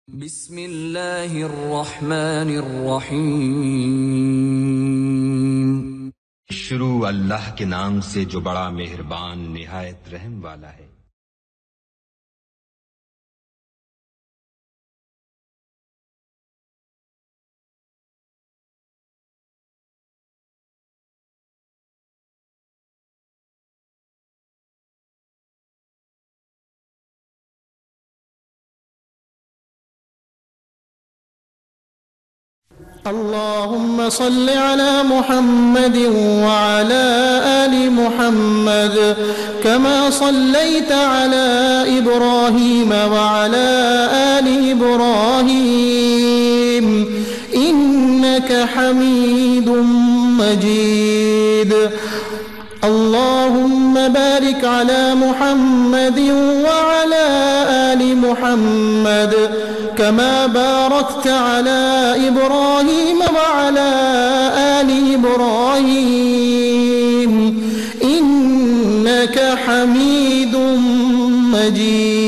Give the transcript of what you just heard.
बिस्मिल्लाहिर्रहमानिर्रहीम। शुरू अल्लाह के नाम से जो बड़ा मेहरबान निहायत रहम वाला है। अल्लाहुम्मा सल्लि अला मुहम्मद व अला आलि मुहम्मद कमा सल्लैता अला इब्राहीम व अला आलि इब्राहीम इन्नका हमीदुम मजीद। अल्लाहुम्मा बारिक अला मुहम्मद व अला आलि मुहम्मद कमा बारकत अला इब्राहीम व अला आलि इब्राहीम इन्नका हमीदुम मजीद।